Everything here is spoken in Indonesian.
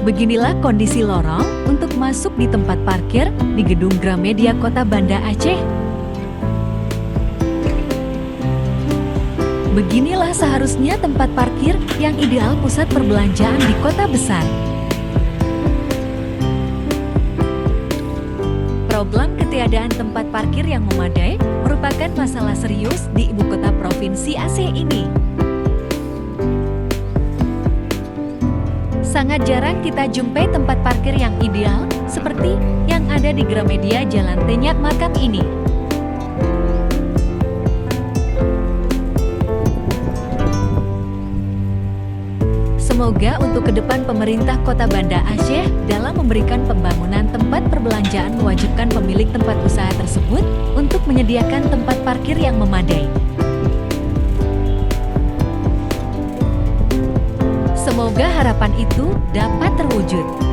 Beginilah kondisi lorong untuk masuk di tempat parkir di Gedung Gramedia Kota Banda Aceh. Beginilah seharusnya tempat parkir yang ideal pusat perbelanjaan di kota besar. Problem ketiadaan tempat parkir yang memadai merupakan masalah serius di ibu kota provinsi Aceh ini. Sangat jarang kita jumpai tempat parkir yang ideal seperti yang ada di Gramedia Jalan Tenyak Makam ini. Semoga untuk ke depan pemerintah Kota Banda Aceh dalam memberikan pembangunan tempat perbelanjaan mewajibkan pemilik tempat usaha tersebut untuk menyediakan tempat parkir yang memadai. Semoga harapan itu dapat terwujud.